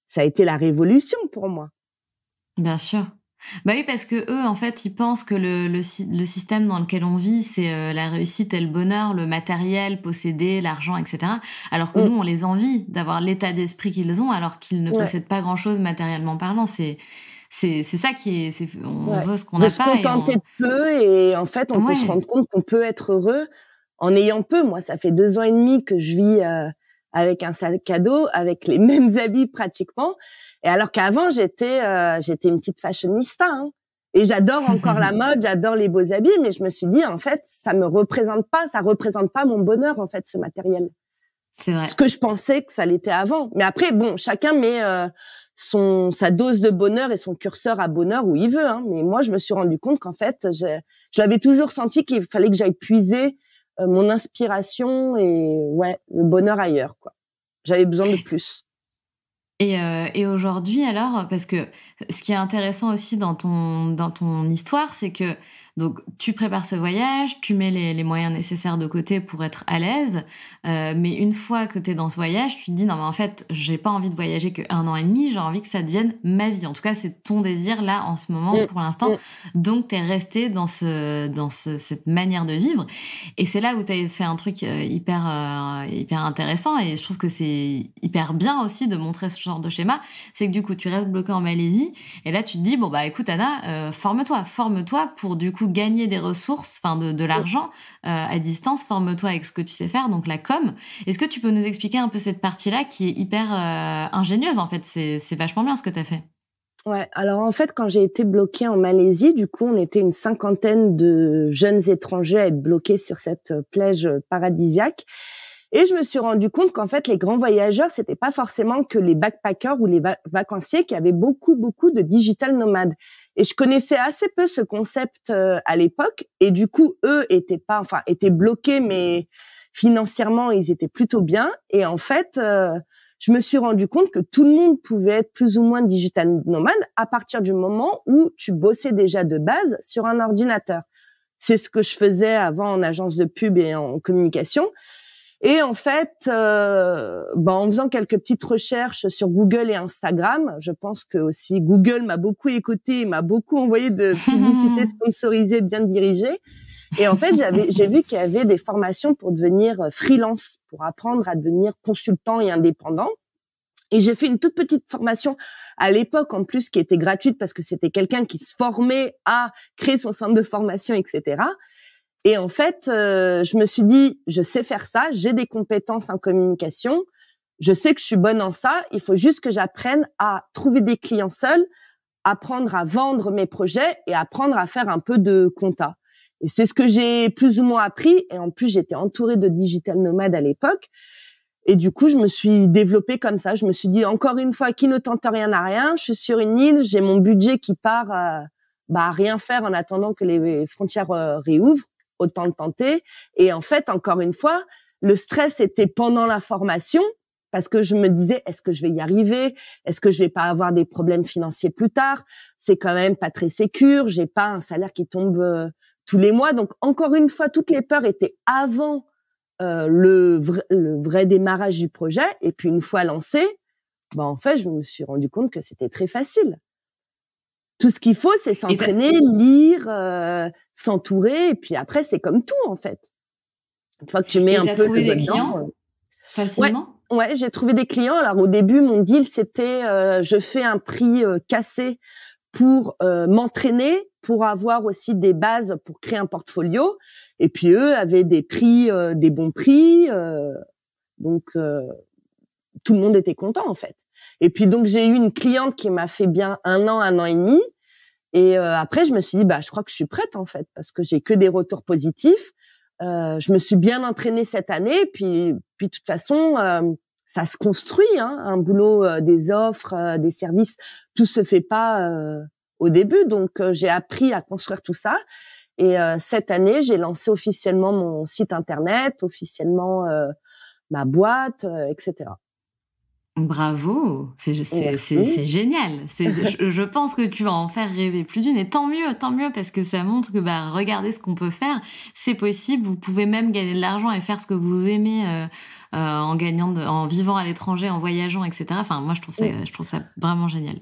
B: ça a été la révolution pour moi.
A: Bien sûr. Bah oui, parce que eux, en fait, ils pensent que le système dans lequel on vit, c'est la réussite et le bonheur, le matériel, posséder, l'argent, etc. Alors que nous, on les envie d'avoir l'état d'esprit qu'ils ont, alors qu'ils ne possèdent pas grand-chose matériellement parlant. C'est ça qui est... On veut ce qu'on n'a pas.
B: De se contenter de peu et en fait, on peut se rendre compte qu'on peut être heureux en ayant peu. Moi, ça fait 2 ans et demi que je vis avec un sac à dos, avec les mêmes habits pratiquement. Et alors qu'avant, j'étais une petite fashionista, hein. Et j'adore encore la mode, j'adore les beaux habits, mais je me suis dit, en fait, ça représente pas mon bonheur, en fait, ce matériel.
A: C'est vrai.
B: Ce que je pensais que ça l'était avant. Mais après, bon, chacun met sa dose de bonheur et son curseur à bonheur où il veut, hein. Mais moi, je me suis rendu compte qu'en fait, je l'avais toujours senti qu'il fallait que j'aille puiser mon inspiration et le bonheur ailleurs, quoi. J'avais besoin de plus.
A: Et aujourd'hui alors, parce que ce qui est intéressant aussi dans ton histoire, c'est que donc tu prépares ce voyage, tu mets les moyens nécessaires de côté pour être à l'aise, mais une fois que tu es dans ce voyage, tu te dis non mais en fait j'ai pas envie de voyager que 1 an et demi, j'ai envie que ça devienne ma vie. En tout cas c'est ton désir là en ce moment pour l'instant. Donc tu es resté dans cette manière de vivre, et c'est là où tu as fait un truc hyper intéressant, et je trouve que c'est hyper bien aussi de montrer ce genre de schéma. C'est que du coup tu restes bloqué en Malaisie, et là tu te dis bon bah écoute Anna, forme-toi pour du coup gagner des ressources, enfin de l'argent à distance. Forme-toi avec ce que tu sais faire, donc la com. Est-ce que tu peux nous expliquer un peu cette partie-là qui est hyper ingénieuse en fait? C'est vachement bien ce que tu as fait.
B: Ouais, alors en fait, quand j'ai été bloquée en Malaisie, du coup, on était une 50aine de jeunes étrangers à être bloqués sur cette plage paradisiaque. Et je me suis rendu compte qu'en fait, les grands voyageurs, c'était pas forcément que les backpackers ou les vacanciers, qui avaient beaucoup de digital nomades. Et je connaissais assez peu ce concept à l'époque. Et du coup, eux étaient bloqués, mais financièrement, ils étaient plutôt bien. Et en fait, je me suis rendu compte que tout le monde pouvait être plus ou moins digital nomade à partir du moment où tu bossais déjà de base sur un ordinateur. C'est ce que je faisais avant en agence de pub et en communication. Et en fait, en faisant quelques petites recherches sur Google et Instagram, je pense que aussi Google m'a beaucoup écouté, et m'a beaucoup envoyé de publicités sponsorisées bien dirigées. Et en fait, j'ai vu qu'il y avait des formations pour devenir freelance, pour apprendre à devenir consultant et indépendant. Et j'ai fait une toute petite formation à l'époque, en plus, qui était gratuite parce que c'était quelqu'un qui se formait à créer son centre de formation, etc. Et en fait, je me suis dit, je sais faire ça, j'ai des compétences en communication, je sais que je suis bonne en ça, il faut juste que j'apprenne à trouver des clients seuls, apprendre à vendre mes projets et apprendre à faire un peu de compta. Et c'est ce que j'ai plus ou moins appris. Et en plus, j'étais entourée de digital nomades à l'époque. Et du coup, je me suis développée comme ça. Je me suis dit, encore une fois, qui ne tente rien n'a rien. Je suis sur une île, j'ai mon budget qui part à rien faire en attendant que les frontières réouvrent. Autant le tenter. Et en fait, encore une fois, le stress était pendant la formation, parce que je me disais, est-ce que je vais y arriver? Est-ce que je vais pas avoir des problèmes financiers plus tard? C'est quand même pas très sécure, j'ai pas un salaire qui tombe tous les mois. Donc, encore une fois, toutes les peurs étaient avant le vrai démarrage du projet. Et puis, une fois lancé, en fait, je me suis rendu compte que c'était très facile. Tout ce qu'il faut, c'est s'entraîner, lire, s'entourer, et puis après, c'est comme tout, en fait. Une fois que tu mets un peu
A: trouvé des clients facilement?
B: Ouais, j'ai trouvé des clients. Alors, au début, mon deal, c'était je fais un prix cassé pour m'entraîner, pour avoir aussi des bases pour créer un portfolio. Et puis, eux avaient des prix, des bons prix. Donc, tout le monde était content, en fait. Et puis, donc, j'ai eu une cliente qui m'a fait bien 1 an et demi. Et après, je me suis dit, je crois que je suis prête, en fait, parce que j'ai que des retours positifs. Je me suis bien entraînée cette année. Puis de toute façon, ça se construit, hein, un boulot, des offres, des services. Tout se fait pas au début. Donc, j'ai appris à construire tout ça. Et cette année, j'ai lancé officiellement mon site internet, officiellement ma boîte, etc.
A: Bravo, c'est génial. Je pense que tu vas en faire rêver plus d'une, et tant mieux, parce que ça montre que regardez ce qu'on peut faire, c'est possible. Vous pouvez même gagner de l'argent et faire ce que vous aimez en vivant à l'étranger, en voyageant, etc. Enfin, moi, je trouve ça vraiment génial.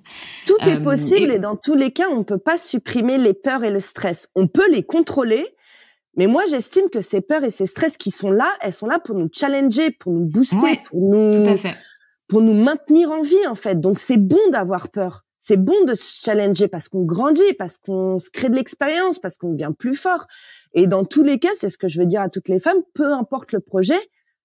B: Tout est possible, et dans tous les cas, on peut pas supprimer les peurs et le stress. On peut les contrôler. Mais moi, j'estime que ces peurs et ces stress qui sont là, elles sont là pour nous challenger, pour nous booster,
A: tout à fait.
B: Pour nous maintenir en vie, en fait. Donc, c'est bon d'avoir peur. C'est bon de se challenger parce qu'on grandit, parce qu'on se crée de l'expérience, parce qu'on devient plus fort. Et dans tous les cas, c'est ce que je veux dire à toutes les femmes, peu importe le projet,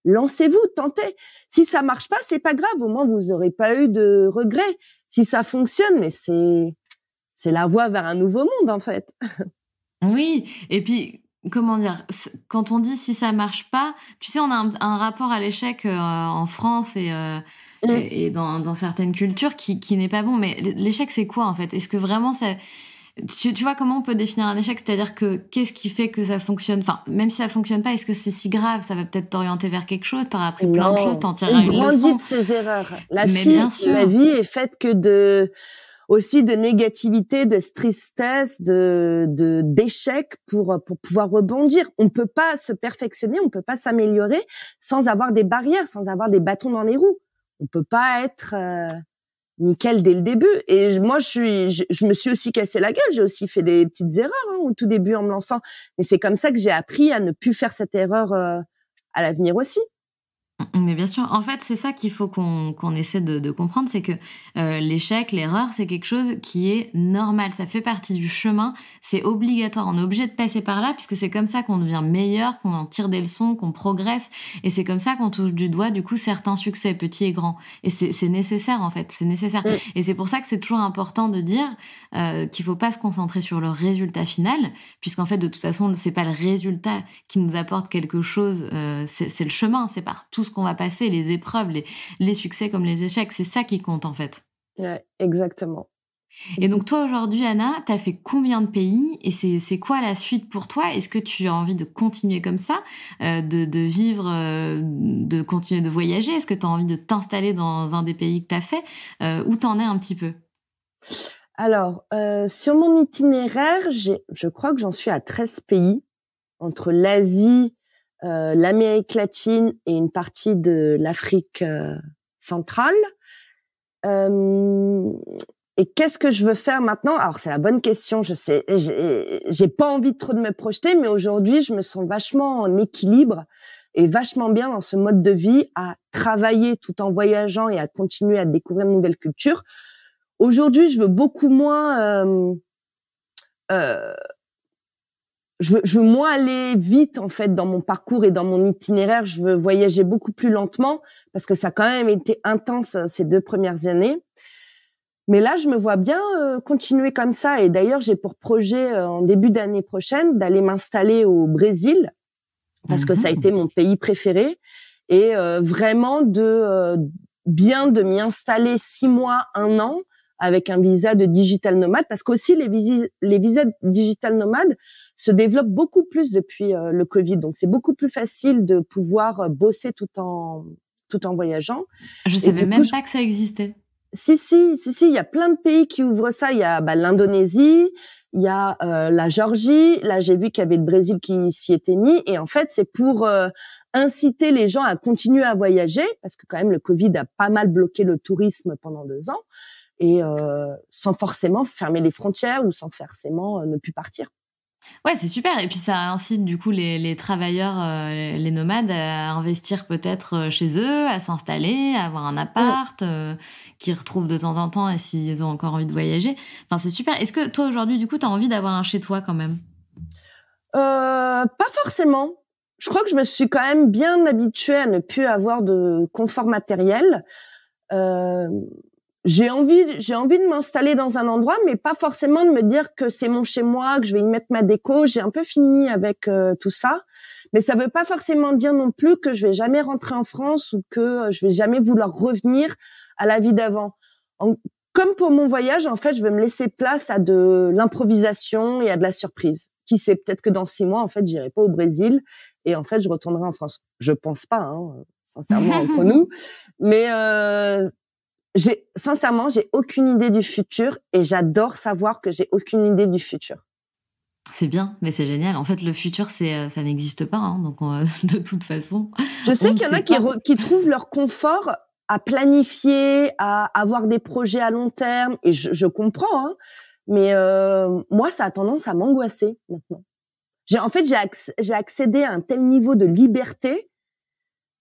B: lancez-vous, tentez. Si ça marche pas, c'est pas grave. Au moins, vous aurez pas eu de regrets. Si ça fonctionne, mais c'est la voie vers un nouveau monde, en fait.
A: Oui, et puis, comment dire, quand on dit si ça marche pas, tu sais, on a un rapport à l'échec en France
B: Mm.
A: et dans certaines cultures qui n'est pas bon. Mais l'échec, c'est quoi en fait? Est-ce que vraiment ça... Tu vois comment on peut définir un échec? C'est-à-dire que qu'est-ce qui fait que ça fonctionne? Enfin, même si ça fonctionne pas, est-ce que c'est si grave? Ça va peut-être t'orienter vers quelque chose, t'auras appris plein de choses,
B: Non,
A: t'en tireras
B: on
A: une
B: grandit
A: leçon.
B: de ses erreurs.
A: Mais bien
B: La
A: sûr.
B: vie est faite que aussi de négativité, de tristesse, d'échecs pour pouvoir rebondir. On peut pas se perfectionner, on peut pas s'améliorer sans avoir des barrières, sans avoir des bâtons dans les roues. On peut pas être nickel dès le début. Et moi, je me suis aussi cassé la gueule. J'ai aussi fait des petites erreurs au tout début en me lançant. Mais c'est comme ça que j'ai appris à ne plus faire cette erreur à l'avenir aussi.
A: Mais bien sûr, en fait, c'est ça qu'il faut qu'on essaie de comprendre, c'est que l'échec, l'erreur, c'est quelque chose qui est normal, ça fait partie du chemin, c'est obligatoire, on est obligé de passer par là, puisque c'est comme ça qu'on devient meilleur, qu'on en tire des leçons, qu'on progresse, et c'est comme ça qu'on touche du doigt, du coup, certains succès, petits et grands. Et c'est nécessaire, en fait, c'est nécessaire.
B: Mm.
A: Et c'est pour ça que c'est toujours important de dire qu'il faut pas se concentrer sur le résultat final, puisqu'en fait, de toute façon, c'est pas le résultat qui nous apporte quelque chose, c'est le chemin, c'est par tout ce qu'on va passer, les épreuves, les succès comme les échecs, c'est ça qui compte en fait.
B: Ouais, exactement.
A: Et donc toi aujourd'hui, Anna, t'as fait combien de pays et c'est quoi la suite pour toi? Est-ce que tu as envie de continuer comme ça, de vivre, de continuer de voyager? Est-ce que tu as envie de t'installer dans un des pays que t'as fait? Où t'en es un petit peu?
B: Alors, sur mon itinéraire, je crois que j'en suis à 13 pays, entre l'Asie, l'Amérique latine et une partie de l'Afrique centrale. Et qu'est-ce que je veux faire maintenant? Alors, c'est la bonne question, je sais. J'ai pas envie de trop de me projeter, mais aujourd'hui, je me sens vachement en équilibre et vachement bien dans ce mode de vie, à travailler tout en voyageant et à continuer à découvrir de nouvelles cultures. Aujourd'hui, je veux beaucoup moins... je veux moins aller vite en fait dans mon parcours et dans mon itinéraire. Je veux voyager beaucoup plus lentement parce que ça a quand même été intense ces 2 premières années. Mais là, je me vois bien continuer comme ça. Et d'ailleurs, j'ai pour projet en début d'année prochaine d'aller m'installer au Brésil parce que ça a été mon pays préféré et vraiment de m'y installer 6 mois, 1 an avec un visa de digital nomade parce qu'aussi les visas digital nomades se développent beaucoup plus depuis le Covid. Donc, c'est beaucoup plus facile de pouvoir bosser tout en voyageant.
A: Je savais même pas que ça existait.
B: Si, il y a plein de pays qui ouvrent ça. Il y a l'Indonésie, il y a la Géorgie. Là, j'ai vu qu'il y avait le Brésil qui s'y était mis. Et en fait, c'est pour inciter les gens à continuer à voyager parce que quand même, le Covid a pas mal bloqué le tourisme pendant 2 ans. Et sans forcément fermer les frontières ou sans forcément ne plus partir.
A: Ouais, c'est super. Et puis ça incite du coup les travailleurs, les nomades à investir peut-être chez eux, à s'installer, à avoir un appart, qu'ils retrouvent de temps en temps et s'ils ont encore envie de voyager. Enfin, c'est super. Est-ce que toi aujourd'hui, du coup, tu as envie d'avoir un chez toi quand même?
B: Pas forcément. Je crois que je me suis quand même bien habituée à ne plus avoir de confort matériel. J'ai envie de m'installer dans un endroit, mais pas forcément de me dire que c'est mon chez moi, que je vais y mettre ma déco. J'ai un peu fini avec tout ça, mais ça veut pas forcément dire non plus que je vais jamais rentrer en France ou que je vais jamais vouloir revenir à la vie d'avant. Comme pour mon voyage, en fait, je vais me laisser place à de l'improvisation et à de la surprise. Qui sait, peut-être que dans 6 mois, en fait, j'irai pas au Brésil et en fait, je retournerai en France. Je pense pas, sincèrement, entre nous, mais sincèrement, j'ai aucune idée du futur et j'adore savoir que j'ai aucune idée du futur.
A: C'est bien, mais c'est génial. En fait, le futur, ça n'existe pas, donc de toute façon.
B: Je sais qu'il y en a qui trouvent leur confort à planifier, à avoir des projets à long terme, et je comprends, mais moi, ça a tendance à m'angoisser maintenant. J'ai accédé à un tel niveau de liberté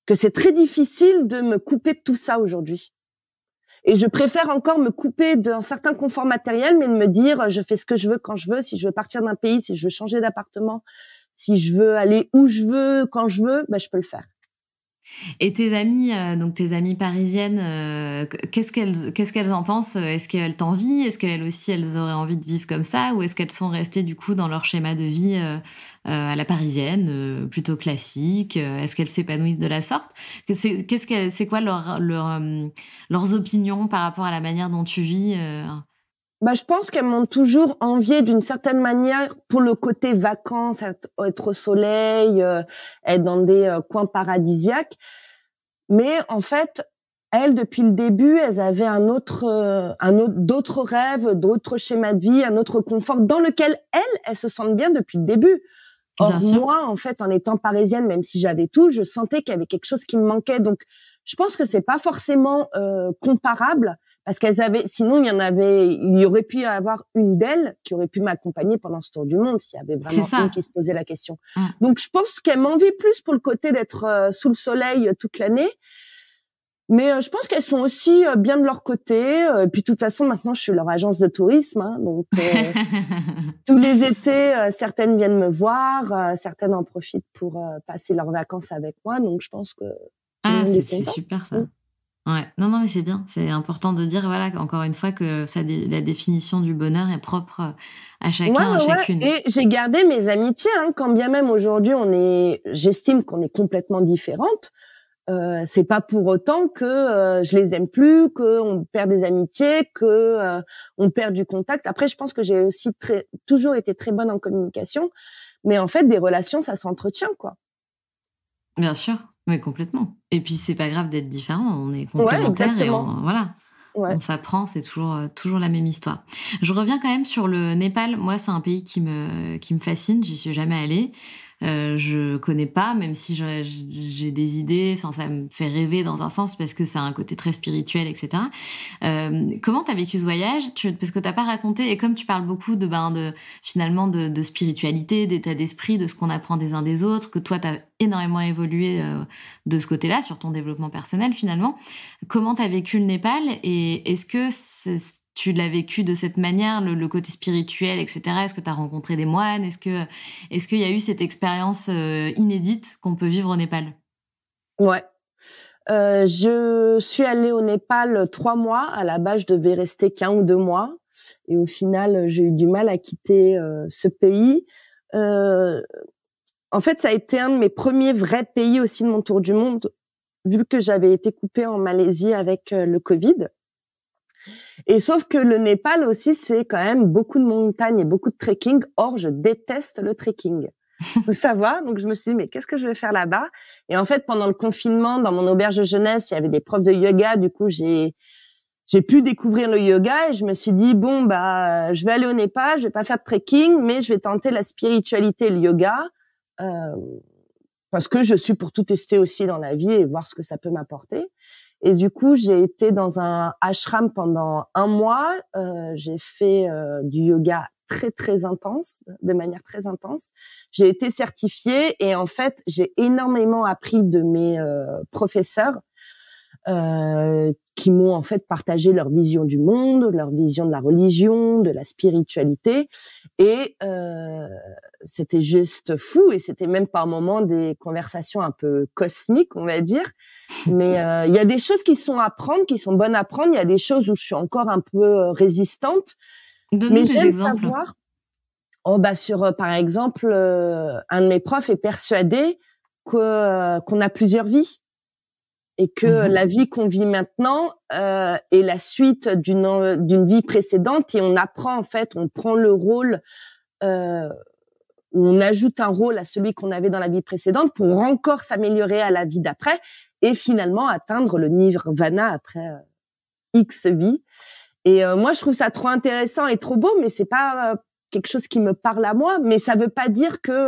B: que c'est très difficile de me couper de tout ça aujourd'hui. Et je préfère encore me couper d'un certain confort matériel, mais de me dire, je fais ce que je veux quand je veux. Si je veux partir d'un pays, si je veux changer d'appartement, si je veux aller où je veux, quand je veux, je peux le faire.
A: Et donc tes amies parisiennes, qu'est-ce qu'elles en pensent? Est-ce qu'elles t'envient? Est-ce qu'elles aussi, elles auraient envie de vivre comme ça? Ou est-ce qu'elles sont restées du coup dans leur schéma de vie à la parisienne, plutôt classique? Est-ce qu'elles s'épanouissent de la sorte? C'est quoi leurs opinions par rapport à la manière dont tu vis?
B: Bah, je pense qu'elles m'ont toujours enviée d'une certaine manière pour le côté vacances, être au soleil, être dans des coins paradisiaques. Mais en fait, elles, depuis le début, elles avaient d'autres rêves, d'autres schémas de vie, un autre confort dans lequel elles se sentent bien depuis le début.
A: Bien
B: Or,
A: sûr.
B: moi, en fait, en étant parisienne, même si j'avais tout, je sentais qu'il y avait quelque chose qui me manquait. Donc, je pense que c'est pas forcément comparable parce sinon il y aurait pu y avoir une d'elles qui aurait pu m'accompagner pendant ce tour du monde s'il y avait
A: C'est
B: vraiment une
A: ça.
B: qui se posait la question.
A: Mmh.
B: Donc, je pense qu'elles m'envient plus pour le côté d'être sous le soleil toute l'année. Mais je pense qu'elles sont aussi bien de leur côté. Et puis, de toute façon, maintenant, je suis leur agence de tourisme. Hein, donc, tous les étés, certaines viennent me voir. Certaines en profitent pour passer leurs vacances avec moi. Donc, je pense que tout le
A: Ah,
B: monde
A: c'est
B: est
A: c'est
B: content.
A: super ça. Ouais. Non, non, mais c'est bien. C'est important de dire, voilà, encore une fois, que la définition du bonheur est propre à
B: Ouais,
A: chacun, à
B: ouais, ouais.
A: chacune.
B: Et j'ai gardé mes amitiés, hein, quand bien même aujourd'hui j'estime qu'on est complètement différentes. C'est pas pour autant que je les aime plus, que on perd des amitiés, que on perd du contact. Après, je pense que j'ai aussi toujours été très bonne en communication, mais en fait, des relations, ça s'entretient, quoi.
A: Bien sûr, mais complètement. Et puis, c'est pas grave d'être différent. On est
B: Ouais,
A: complémentaires et
B: exactement.
A: voilà.
B: Ouais.
A: On s'apprend, c'est toujours la même histoire. Je reviens quand même sur le Népal. Moi, c'est un pays qui me fascine. J'y suis jamais allée. Je connais pas, même si j'ai des idées. Enfin, ça me fait rêver dans un sens parce que ça a un côté très spirituel, etc. Comment t'as vécu ce voyage? Parce que t'as pas raconté, et comme tu parles beaucoup finalement de spiritualité, d'état d'esprit, de ce qu'on apprend des uns des autres, que toi t'as énormément évolué de ce côté-là, sur ton développement personnel finalement. Comment t'as vécu le Népal et est-ce que tu l'as vécu de cette manière, le côté spirituel, etc. Est-ce que tu as rencontré des moines? Est-ce qu'il y a eu cette expérience inédite qu'on peut vivre au Népal?
B: Ouais. Je suis allée au Népal 3 mois. À la base, je devais rester qu'1 ou 2 mois. Et au final, j'ai eu du mal à quitter ce pays. En fait, ça a été un de mes premiers vrais pays aussi de mon tour du monde, vu que j'avais été coupée en Malaisie avec le Covid. Et sauf que le Népal aussi, c'est quand même beaucoup de montagnes et beaucoup de trekking. Or, je déteste le trekking. Faut savoir. Donc, je me suis dit, mais qu'est-ce que je vais faire là-bas? Et en fait, pendant le confinement, dans mon auberge de jeunesse, il y avait des profs de yoga. Du coup, j'ai pu découvrir le yoga et je me suis dit, bon, bah, je vais aller au Népal, je vais pas faire de trekking, mais je vais tenter la spiritualité et le yoga. Parce que je suis pour tout tester aussi dans la vie et voir ce que ça peut m'apporter. Et du coup, j'ai été dans un ashram pendant 1 mois. J'ai fait du yoga très, très intense, de manière très intense. J'ai été certifiée et en fait, j'ai énormément appris de mes professeurs qui m'ont en fait partagé leur vision du monde, leur vision de la religion, de la spiritualité. Et c'était juste fou et c'était même par moments des conversations un peu cosmiques, on va dire. Mais il y a des choses qui sont à prendre, qui sont bonnes à prendre. Il y a des choses où je suis encore un peu résistante.
A: Donne-nous
B: Mais
A: des
B: j'aime
A: exemples.
B: savoir. Oh bah par exemple, un de mes profs est persuadé qu'on a plusieurs vies et que la vie qu'on vit maintenant est la suite d'une vie précédente et on apprend en fait, on prend le rôle, on ajoute un rôle à celui qu'on avait dans la vie précédente pour encore s'améliorer à la vie d'après et finalement atteindre le nirvana après X vies. Et moi, je trouve ça trop intéressant et trop beau, mais c'est pas quelque chose qui me parle à moi. Mais ça veut pas dire que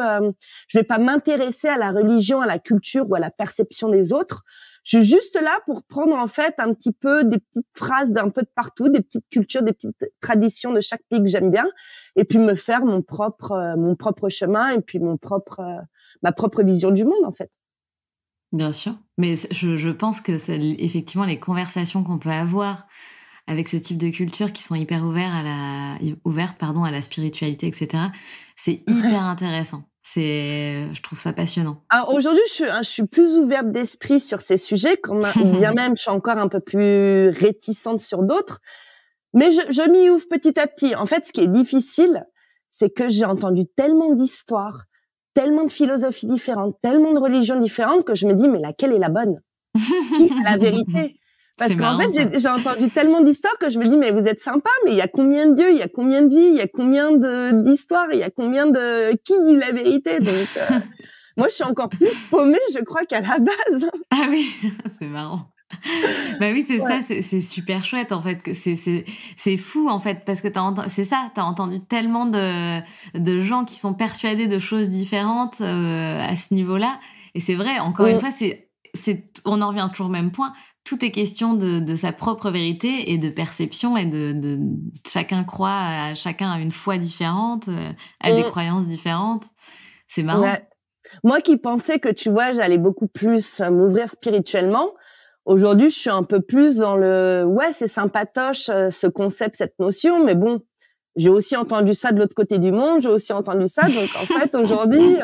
B: je vais pas m'intéresser à la religion, à la culture ou à la perception des autres. Je suis juste là pour prendre en fait un petit peu des petites phrases d'un peu de partout, des petites cultures, des petites traditions de chaque pays que j'aime bien, et puis me faire mon propre chemin et puis ma propre vision du monde en fait.
A: Bien sûr. Mais je pense que c'est effectivement les conversations qu'on peut avoir avec ce type de culture qui sont hyper ouvertes à la spiritualité, etc. C'est hyper intéressant. Je trouve ça passionnant.
B: Alors aujourd'hui, je suis plus ouverte d'esprit sur ces sujets, bien même je suis encore un peu plus réticente sur d'autres, mais je m'y ouvre petit à petit. En fait, ce qui est difficile, c'est que j'ai entendu tellement d'histoires, tellement de philosophies différentes, tellement de religions différentes que je me dis, mais laquelle est la bonne? Qui a la vérité? Parce qu'en fait, j'ai entendu tellement d'histoires que je me dis, mais vous êtes sympa, mais il y a combien de dieux, il y a combien de vies, il y a combien d'histoires, il y a combien qui dit la vérité? Donc, moi, je suis encore plus paumée, je crois, qu'à la base.
A: Ah oui, c'est marrant. Bah oui, c'est ça, c'est super chouette, en fait. C'est fou, en fait, parce que t'as entendu tellement de gens qui sont persuadés de choses différentes à ce niveau-là. Et c'est vrai, encore une fois, on en revient toujours au même point. Tout est question de sa propre vérité et de perception, et chacun croit, chacun a une foi différente, a des croyances différentes. C'est marrant.
B: Ouais. Moi qui pensais que, tu vois, j'allais beaucoup plus m'ouvrir spirituellement, aujourd'hui, je suis un peu plus dans c'est sympatoche, ce concept, cette notion, mais bon, j'ai aussi entendu ça de l'autre côté du monde, j'ai aussi entendu ça, donc en fait, aujourd'hui,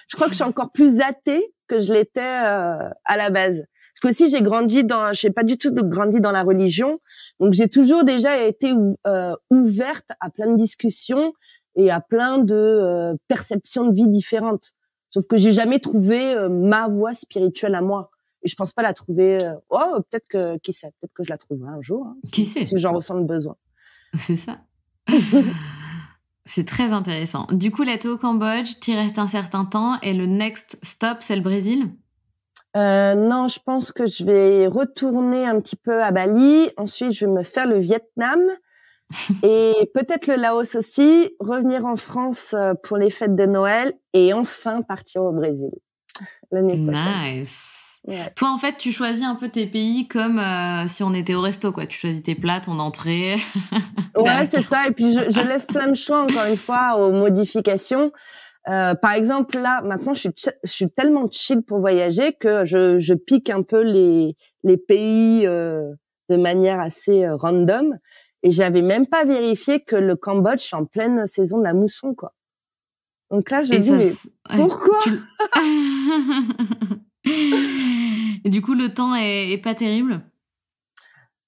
B: je crois que je suis encore plus athée que je l'étais à la base. Parce que aussi, j'ai pas du tout grandi dans la religion, donc j'ai toujours déjà été ouverte à plein de discussions et à plein de perceptions de vie différentes. Sauf que j'ai jamais trouvé ma voie spirituelle à moi. Et je pense pas la trouver. Peut-être que peut-être que je la trouverai un jour. Hein,
A: qui sait?
B: Si j'en ressens le besoin.
A: C'est ça. C'est très intéressant. Du coup, là, t'es au Cambodge, t'y restes un certain temps, et le next stop, c'est le Brésil?
B: Non, je pense que je vais retourner un petit peu à Bali. Ensuite, je vais me faire le Vietnam et peut-être le Laos aussi. Revenir en France pour les fêtes de Noël et enfin partir au Brésil l'année prochaine.
A: Nice.
B: Ouais.
A: Toi, en fait, tu choisis un peu tes pays comme si on était au resto, quoi. Tu choisis tes plats, ton entrée.
B: C'est ça. Et puis, je laisse plein de choix, encore une fois, aux modifications. Par exemple, là, maintenant, je suis tellement chill pour voyager que je pique un peu les pays de manière assez random. Et j'avais même pas vérifié que le Cambodge, je suis en pleine saison de la mousson, quoi. Donc là, je me dis, mais pourquoi?
A: Et du coup, le temps est pas terrible?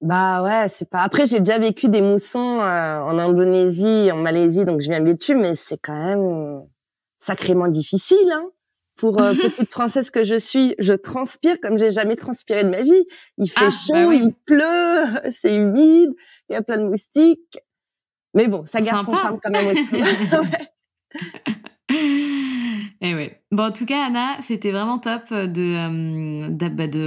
B: Bah ouais, c'est pas. Après, j'ai déjà vécu des moussons en Indonésie, en Malaisie, donc je viens dessus, mais c'est quand même sacrément difficile, hein. Pour petite Française que je suis, je transpire comme j'ai jamais transpiré de ma vie. Il fait chaud, il pleut, c'est humide, il y a plein de moustiques. Mais bon, ça garde son charme quand même aussi.
A: Et ouais. Bon, en tout cas, Anna, c'était vraiment top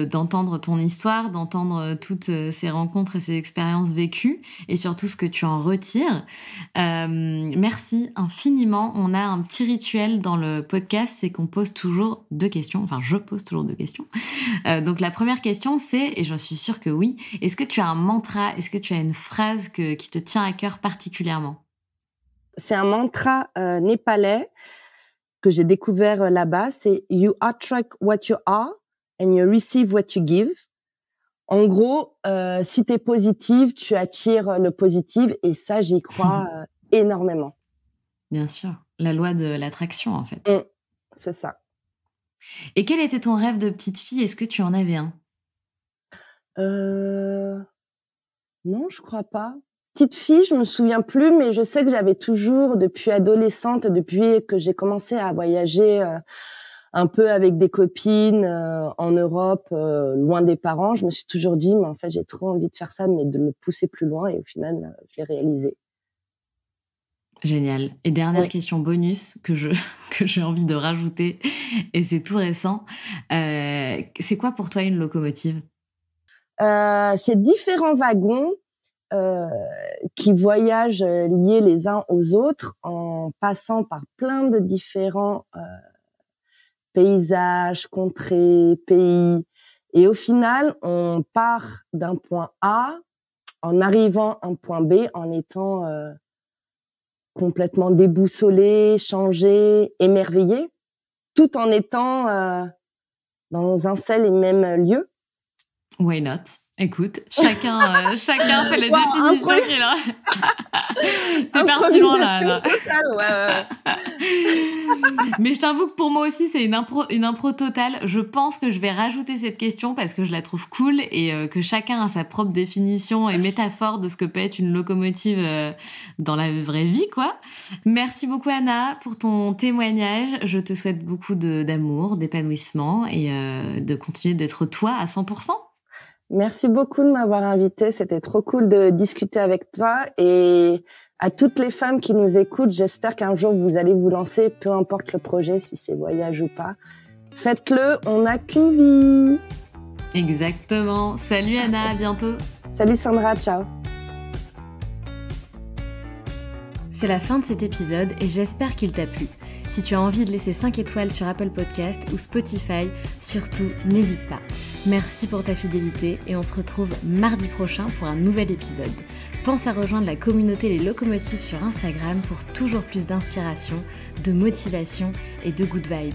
A: d'entendre ton histoire, d'entendre toutes ces rencontres et ces expériences vécues, et surtout ce que tu en retires. Merci infiniment. On a un petit rituel dans le podcast, c'est qu'on pose toujours 2 questions. Enfin, je pose toujours 2 questions. Donc, la première question, c'est, et je suis sûre que oui, est-ce que tu as un mantra, est-ce que tu as une phrase qui te tient à cœur particulièrement?
B: C'est un mantra népalais que j'ai découvert là-bas, c'est You attract what you are and you receive what you give. En gros, si t'es positive, tu attires le positif, et ça, j'y crois énormément.
A: Bien sûr, la loi de l'attraction, en fait.
B: C'est ça.
A: Et quel était ton rêve de petite fille? Est-ce que tu en avais un?
B: Non, je crois pas. Petite fille, je me souviens plus, mais je sais que j'avais toujours, depuis adolescente, depuis que j'ai commencé à voyager un peu avec des copines en Europe, loin des parents, je me suis toujours dit, mais en fait, j'ai trop envie de faire ça, mais de me pousser plus loin, et au final, je l'ai réalisé.
A: Génial. Et dernière question bonus que j'ai envie de rajouter, et c'est tout récent. C'est quoi pour toi une locomotive?
B: C'est différents wagons qui voyagent liés les uns aux autres en passant par plein de différents paysages, contrées, pays. Et au final, on part d'un point A en arrivant à un point B en étant complètement déboussolé, changé, émerveillé, tout en étant dans un seul et même lieu.
A: Why not? Écoute, chacun fait les définitions qu'il a. T'es parti loin là.
B: Totale, ouais.
A: Mais je t'avoue que pour moi aussi, c'est une impro totale. Je pense que je vais rajouter cette question parce que je la trouve cool et que chacun a sa propre définition et métaphore de ce que peut être une locomotive dans la vraie vie, quoi. Merci beaucoup, Anna, pour ton témoignage. Je te souhaite beaucoup d'amour, d'épanouissement et de continuer d'être toi à 100%.
B: Merci beaucoup de m'avoir invitée. C'était trop cool de discuter avec toi. Et à toutes les femmes qui nous écoutent, j'espère qu'un jour vous allez vous lancer, peu importe le projet, si c'est voyage ou pas. Faites-le, on n'a qu'une vie.
A: Exactement. Salut Anna, à bientôt.
B: Salut Sandra, ciao.
A: C'est la fin de cet épisode et j'espère qu'il t'a plu. Si tu as envie de laisser 5 étoiles sur Apple Podcast ou Spotify, surtout n'hésite pas. Merci pour ta fidélité et on se retrouve mardi prochain pour un nouvel épisode. Pense à rejoindre la communauté Les Locomotives sur Instagram pour toujours plus d'inspiration, de motivation et de good vibes.